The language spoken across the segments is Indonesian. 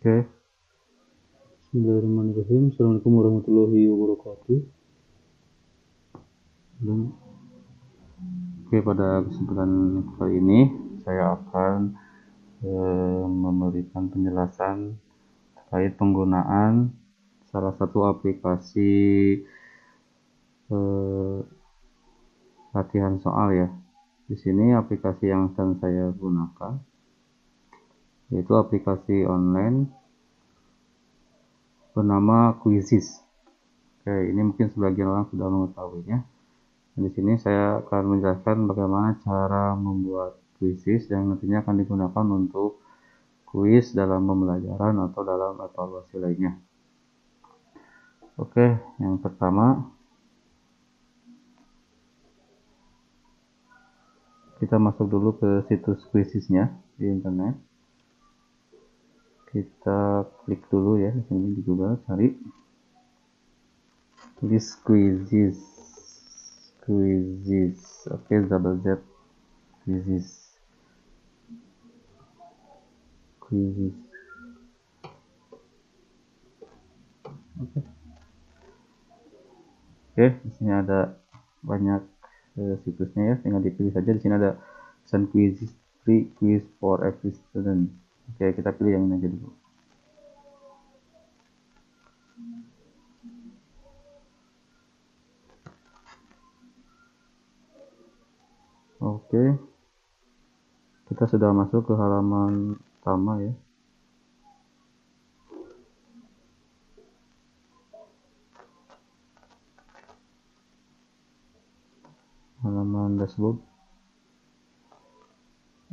Oke. Bismillahirrahmanirrahim. Assalamualaikum warahmatullahi wabarakatuh. Oke, pada kesempatan kali ini saya akan memberikan penjelasan terkait penggunaan salah satu aplikasi latihan soal ya. Di sini aplikasi yang akan saya gunakan yaitu aplikasi online bernama Quizizz. Oke, ini mungkin sebagian orang sudah mengetahuinya. Dan di sini saya akan menjelaskan bagaimana cara membuat Quizizz yang nantinya akan digunakan untuk kuis dalam pembelajaran atau dalam evaluasi lainnya. Oke, yang pertama kita masuk dulu ke situs Quizizz-nya di internet. Kita klik dulu ya di sini di Google, cari tulis Quizizz. Oke, double Z Quizizz. Oke, di sini ada banyak situsnya ya, tinggal dipilih saja. Di sini ada Sun Quizizz free quiz for every student. Oke, kita pilih yang ini aja dulu. Oke, kita sudah masuk ke halaman pertama ya. Halaman dashboard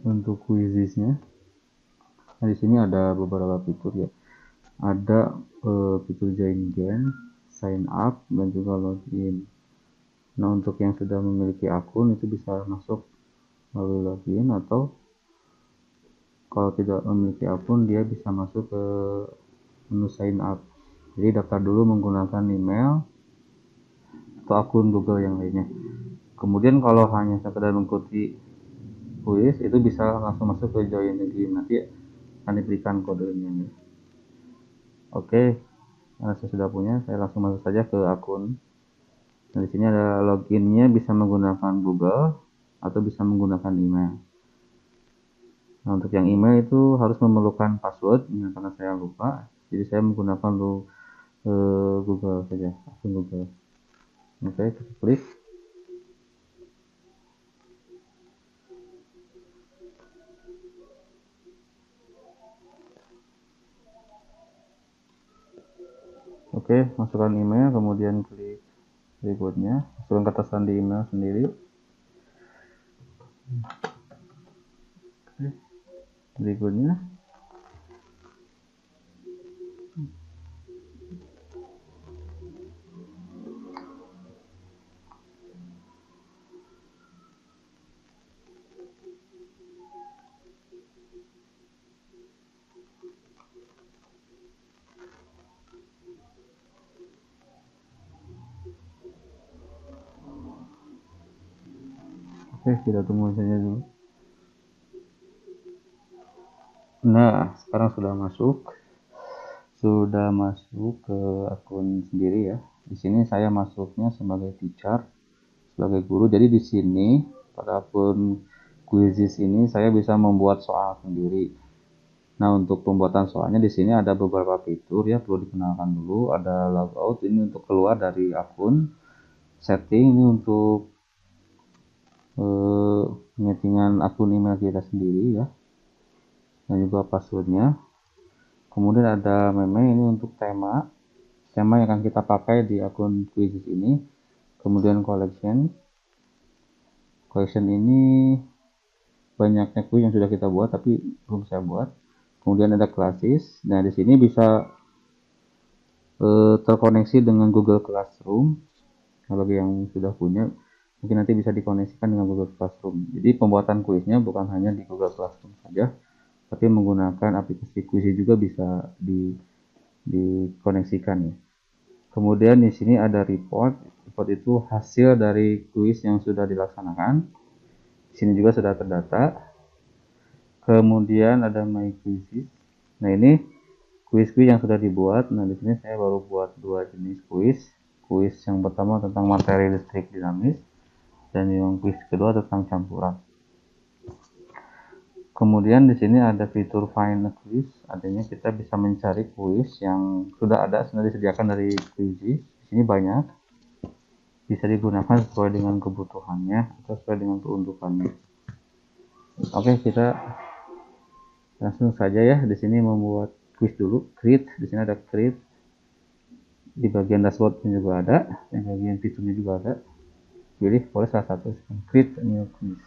untuk Quizizz-nya. Nah, di sini ada beberapa fitur ya. Ada fitur join game, sign up, dan juga login. Nah, untuk yang sudah memiliki akun itu bisa masuk melalui login, atau kalau tidak memiliki akun dia bisa masuk ke menu sign up. Jadi daftar dulu menggunakan email atau akun Google yang lainnya. Kemudian kalau hanya sekedar mengikuti kuis itu bisa langsung masuk ke join the game, nanti akan diberikan kodenya. Oke, karena saya sudah punya, saya langsung masuk saja ke akun. Nah, di sini ada loginnya, bisa menggunakan Google atau bisa menggunakan email. Nah, untuk yang email itu harus memerlukan password, karena saya lupa, jadi saya menggunakan Google saja, akun Google. Oke, kita klik. Oke, masukkan email, kemudian klik berikutnya, masukkan kata sandi email sendiri. Oke, berikutnya oke, kita tunggu saja dulu. Nah, sekarang sudah masuk ke akun sendiri ya. Di sini saya masuknya sebagai teacher, sebagai guru. Jadi di sini pada akun Quizizz ini saya bisa membuat soal sendiri. Nah, untuk pembuatan soalnya di sini ada beberapa fitur ya, perlu dikenalkan dulu. Ada logout, ini untuk keluar dari akun. Setting ini untuk penyetingan akun email kita sendiri ya, dan juga passwordnya. Kemudian ada meme, ini untuk tema yang akan kita pakai di akun Quizizz ini. Kemudian collection ini banyaknya kuis yang sudah kita buat tapi belum saya buat. Kemudian ada classes. Nah, di sini bisa terkoneksi dengan Google Classroom. Kalau bagi yang sudah punya, mungkin nanti bisa dikoneksikan dengan Google Classroom. Jadi pembuatan kuisnya bukan hanya di Google Classroom saja, tapi menggunakan aplikasi Quizizz juga bisa dikoneksikan ya. Kemudian di sini ada report. Report itu hasil dari kuis yang sudah dilaksanakan. Di sini juga sudah terdata. Kemudian ada my Quizizz. Nah, ini kuis-kuis yang sudah dibuat. Nah, di sini saya baru buat 2 jenis kuis. Kuis yang pertama tentang materi listrik dinamis dan yang kuis kedua tentang campuran. Kemudian di sini ada fitur Find a Quiz, artinya kita bisa mencari kuis yang sudah ada, sudah disediakan dari Quizy. Di sini banyak, bisa digunakan sesuai dengan kebutuhannya atau sesuai dengan keundukannya. Oke, kita langsung saja ya. Di sini membuat kuis dulu. Create, di sini ada create. Di bagian dashboardnya juga ada, di bagian fiturnya juga ada. Pilih boleh salah satu. Create a new quiz.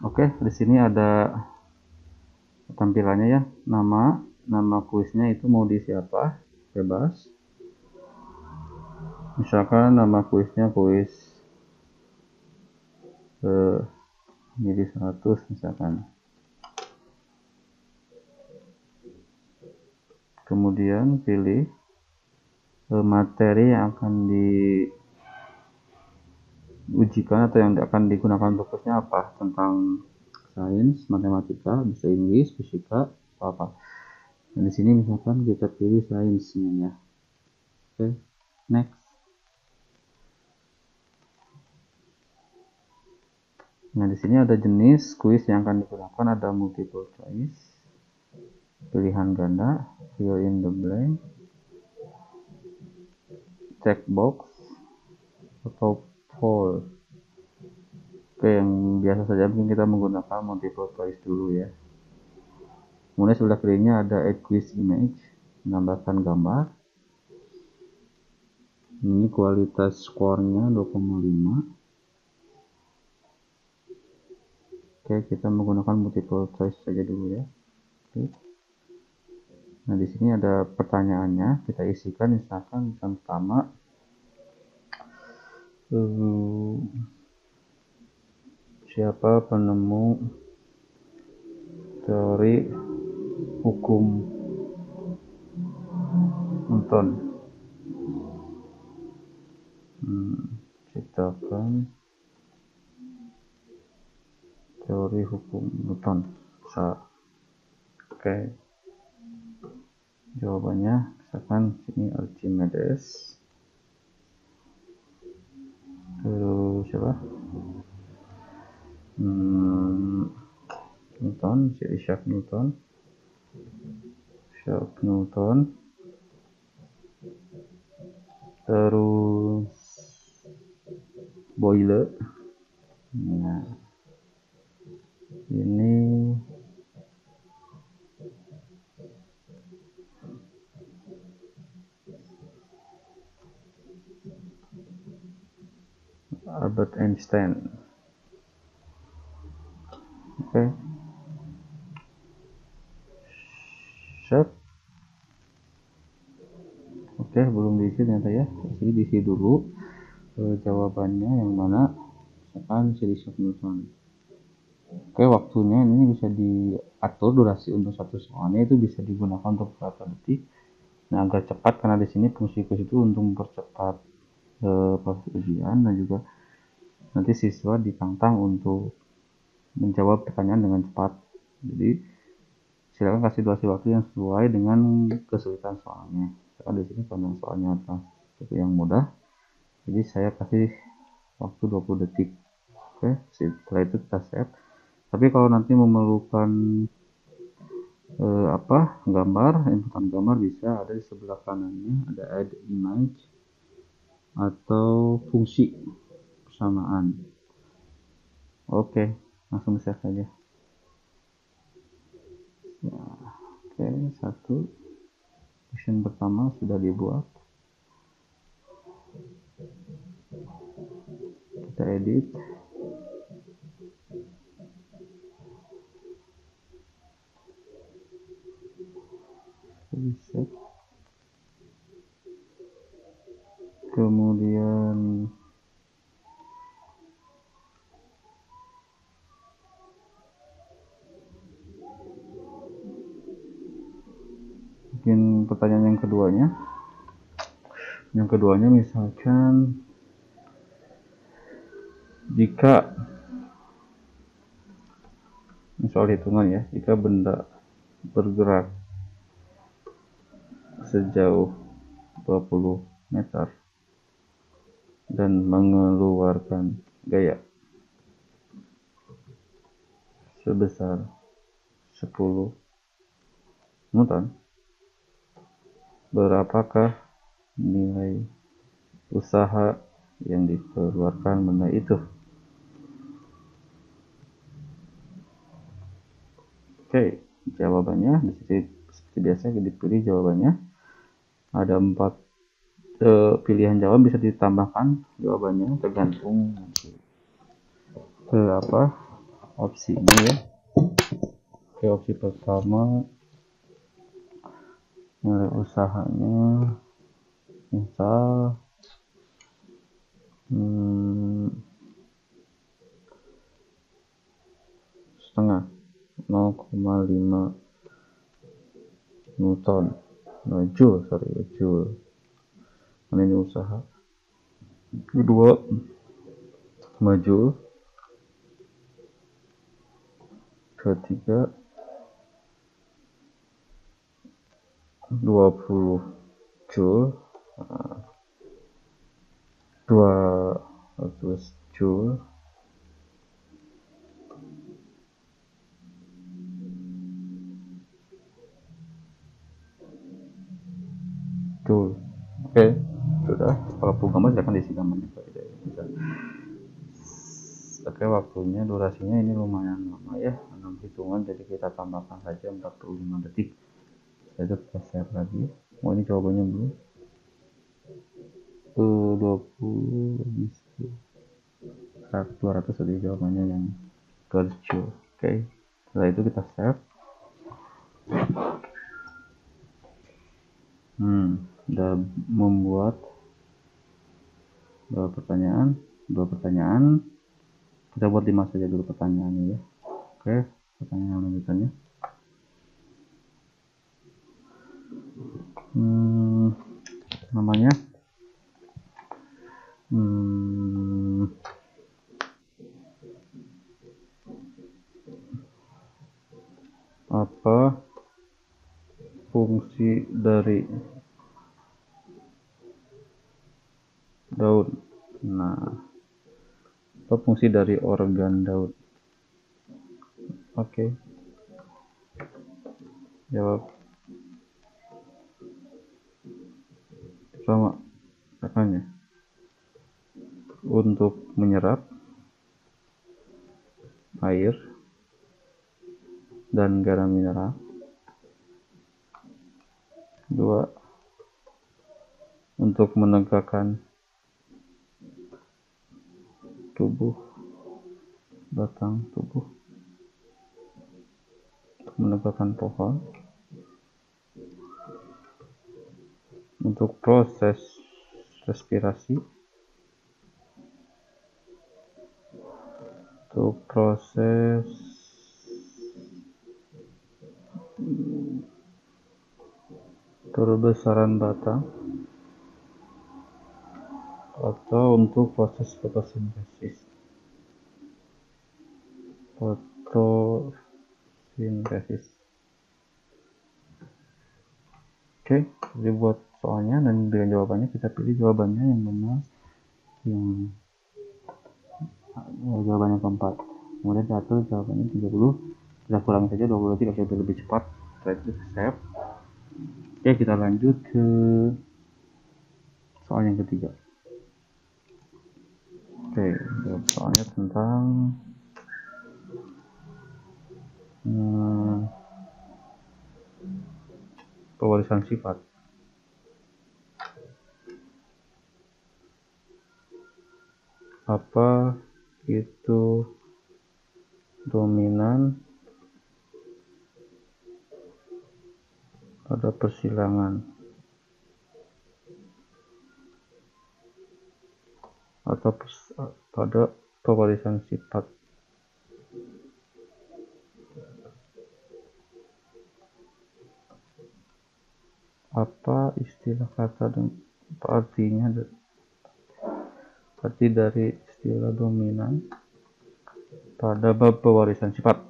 Oke, di sini ada tampilannya ya. Nama kuisnya itu mau diisi apa? Bebas. Misalkan nama kuisnya kuis jadi 100 misalkan. Kemudian pilih materi yang akan diujikan atau yang akan digunakan untuk kuisnya apa, tentang sains, matematika, bisa Inggris, fisika, atau apa. Dan di sini misalkan kita pilih sainsnya ya. Oke, next. Nah, di sini ada jenis kuis yang akan digunakan, ada multiple choice, pilihan ganda, fill in the blank, checkbox, atau poll. Oke, yang biasa saja mungkin kita menggunakan multiple choice dulu ya. Kemudian sebelah kirinya ada add quiz image, menambahkan gambar. Ini kualitas skornya 2,5. Oke, kita menggunakan multiple choice saja dulu ya. Oke. Nah, di sini ada pertanyaannya, kita isikan. Misalkan yang pertama, siapa penemu teori hukum Newton? Ciptakan teori hukum Newton. Oke, jawabannya misalkan sini Archimedes. Terus siapa? Newton, Isaac Newton. Terus Boyle. Nah, ini Albert Einstein. Oke. Siap. Oke, belum diisi ternyata ya. Jadi diisi dulu jawabannya yang mana, misalkan Isaac Newton. Oke, waktunya ini bisa diatur, durasi untuk satu soalnya itu bisa digunakan untuk berapa detik. Nah, agar cepat, karena di sini fungsi kuis itu untuk mempercepat proses ujian, dan juga nanti siswa ditantang untuk menjawab pertanyaan dengan cepat. Jadi silakan kasih durasi waktu yang sesuai dengan kesulitan soalnya. Karena di sini karena soalnya itu yang mudah, jadi saya kasih waktu 20 detik. Oke, setelah itu kita save. Tapi kalau nanti memerlukan inputan gambar, bisa ada di sebelah kanannya, ada add image atau fungsi persamaan. Oke, langsung save saja. Ya, oke, satu question pertama sudah dibuat. Kita edit. Reset. Kemudian mungkin pertanyaan yang keduanya misalkan, jika soal hitungan ya. Jika benda bergerak sejauh 20 meter dan mengeluarkan gaya sebesar 10 newton, berapakah nilai usaha yang dikeluarkan benda itu? Oke, jawabannya di sini seperti biasa dipilih jawabannya. Ada 4 pilihan jawaban, bisa ditambahkan jawabannya tergantung ke opsi ini ya. Oke, opsi pertama nilai usahanya misal setengah 0,5 Newton, joule. Ini usaha. Kedua, joule. Ketiga, 20 joule. 200 joule. Oke, sudah. Kalau gambar silakan diisi gambarnya. Oke, waktunya durasinya ini lumayan lama ya, 6 hitungan, jadi kita tambahkan saja 45 detik. Saya kita share lagi. Ini jawabannya belum. 20 200 tadi jawabannya yang kerja. Oke, setelah itu kita save. Udah membuat dua pertanyaan. Kita buat 5 saja dulu pertanyaannya ya. Oke, pertanyaan lanjutannya. Namanya apa fungsi dari daun? Apa fungsi dari organ daun? Oke. Jawab. Sama katanya. Untuk menyerap air dan garam mineral. 2. Untuk menegakkan batang tubuh, untuk menegakkan pohon, untuk proses respirasi, untuk proses perbesaran batang, atau untuk proses fotosintesis. Oke, jadi buat soalnya dan dengan jawabannya kita pilih jawabannya yang benar, yang jawabannya keempat. Kemudian diatur jawabannya 30, kita kurangi saja 20 detik agar lebih cepat. Setelah itu save. Oke, kita lanjut ke soal yang ketiga. Oke, soalnya tentang pewarisan sifat. Apa itu dominan pada persilangan atau pada pewarisan sifat? Apa istilah kata dan apa artinya? Arti dari istilah dominan pada bab pewarisan sifat.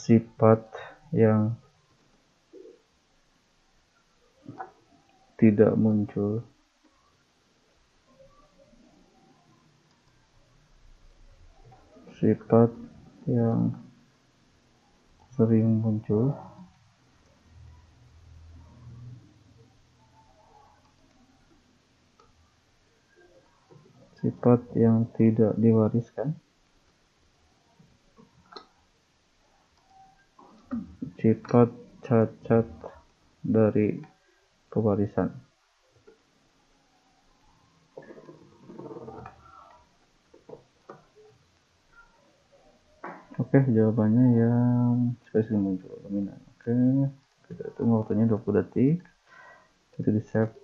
sifat yang tidak muncul. Sifat yang sering muncul. Sifat yang tidak diwariskan. Sifat cacat dari pewarisan. Oke, jawabannya yang spesifik muncul dominan. Oke, kita tunggu waktunya 20 detik. Itu di save.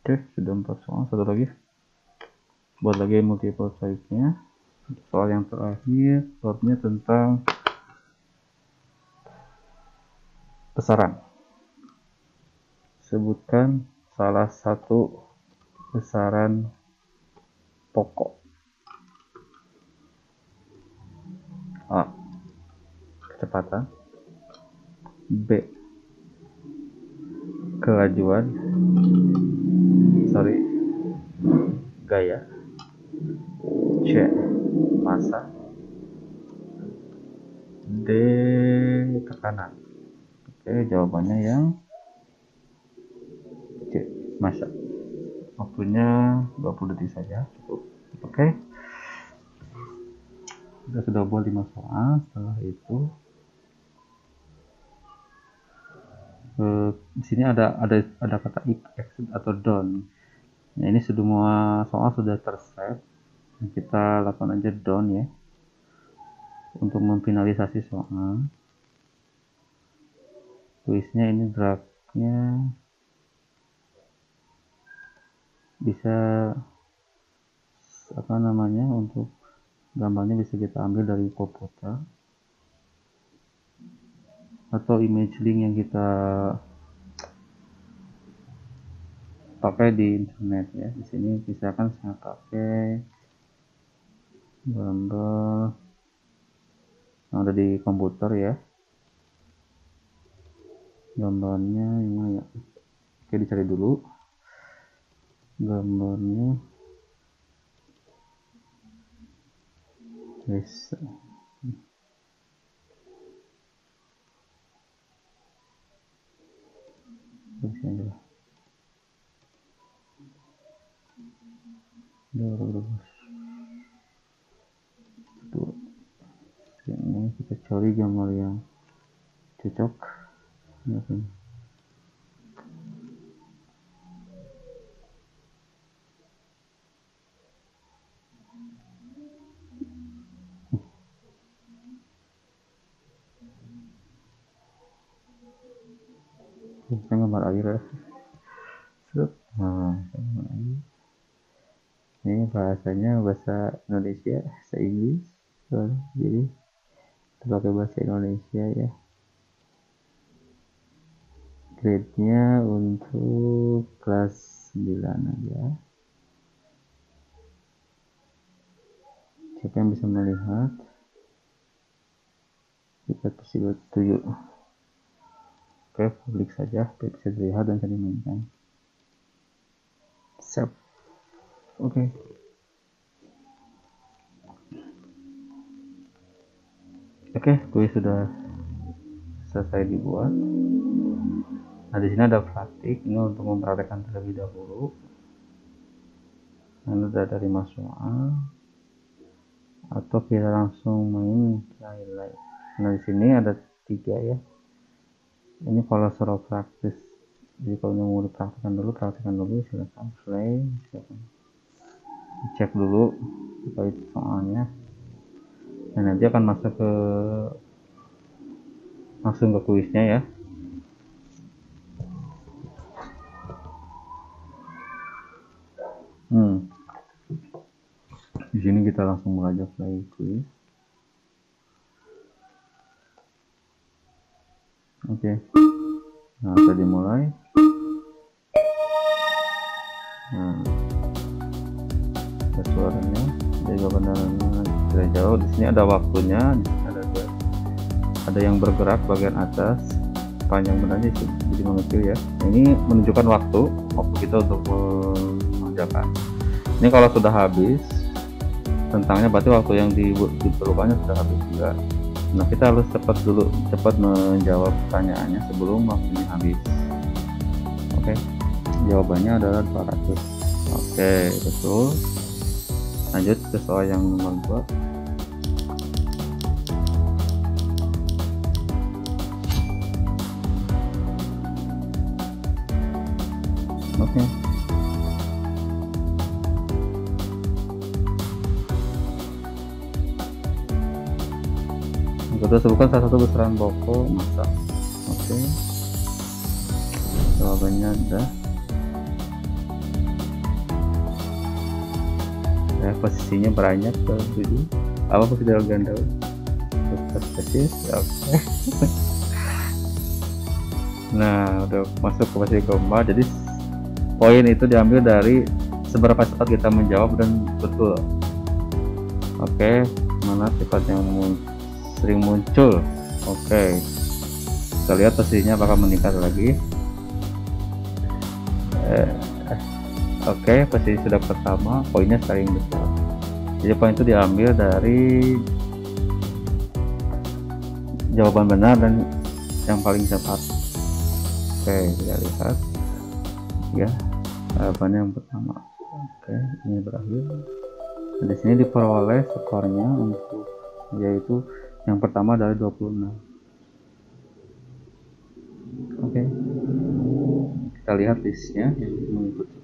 Oke, sudah 4 soal. Satu lagi. Buat lagi multiple choice-nya. Soal yang terakhir, soalnya tentang besaran. Sebutkan salah satu besaran pokok. A. Kecepatan. B. Kelajuan. Gaya. C. Massa. D. Tekanan. Oke, jawabannya yang C. Massa. Waktunya 20 detik saja, cukup. Oke. Kita sudah buat 5 soal. Setelah itu di sini ada kata if, exit atau don't. Nah, ini semua soal sudah tersave. Kita lakukan aja don't ya. Untuk memfinalisasi soal. Tulisnya ini draftnya bisa untuk gambarnya bisa kita ambil dari komputer atau image link yang kita pakai di internet ya. Di sini misalkan saya pakai gambar yang ada di komputer ya. Gambarnya gimana ya? Oke, dicari dulu gambarnya. Yes. Ini kita cari gambar yang cocok. Gambar air ya. Nah, ini bahasanya bahasa Indonesia, bahasa Inggris, jadi pakai bahasa Indonesia ya. Grade-nya untuk kelas 9 aja. Siapa yang bisa melihat? Kita kasih 7. Oke, publik saja, bisa dilihat dan bisa dimainkan. Siap. Oke. Oke, kuis sudah selesai dibuat. Nah, di sini ada praktik, ini untuk mempraktekkan terlebih dahulu. Lalu ada 5 soal, atau kita langsung main highlight. Nah, di sini ada 3 ya. Ini kalau suruh praktis, jadi kalau mau dipraktikkan dulu, silakan play, silakan cek dulu terkait soalnya. Dan nanti akan langsung ke kuisnya ya. Di sini kita langsung belajar play kuis. Oke. Nah, kita dimulai. Nah, ada suaranya, jadi benar-benar dari jauh. Di sini ada waktunya, di sini ada yang bergerak bagian atas, panjang benarnya jadi mengecil ya. Ini menunjukkan waktu kita untuk mengerjakan. Ini kalau sudah habis tentangnya, berarti waktu yang diperlukannya sudah habis juga. Nah, kita harus cepat menjawab pertanyaannya sebelum waktunya habis. Oke, jawabannya adalah 200. Oke, betul. Lanjut ke soal yang nomor 2. Oke. Kedua, sebutkan salah satu besaran pokok massa. Oke. Jawabannya ada. Ya, posisinya banyak ke 7. Apa posisi dalam ganda? Persis. Oke. Nah, udah masuk ke posisi keempat. Jadi poin itu diambil dari seberapa cepat kita menjawab dan betul. Oke, mana sifat yang sering muncul. Oke, kita lihat posisinya apakah meningkat lagi. Oke, posisi sudah pertama, poinnya saling besar. Jadi poin itu diambil dari jawaban benar dan yang paling cepat. Oke, kita lihat ya, jawabannya yang pertama. Oke, ini berakhir. Nah, di sini diperoleh skornya untuk yaitu yang pertama dari 26. Oke, kita lihat listnya yang mengikuti.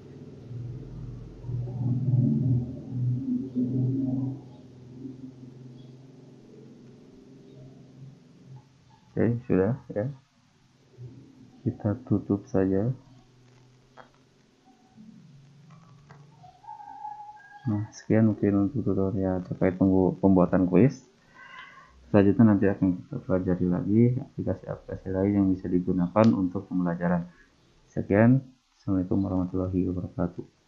Oke, sudah ya, kita tutup saja. Nah, sekian mungkin untuk tutorial terkait pembuatan kuis. Selanjutnya nanti akan kita pelajari lagi aplikasi-aplikasi lain yang bisa digunakan untuk pembelajaran. Sekian, assalamualaikum warahmatullahi wabarakatuh.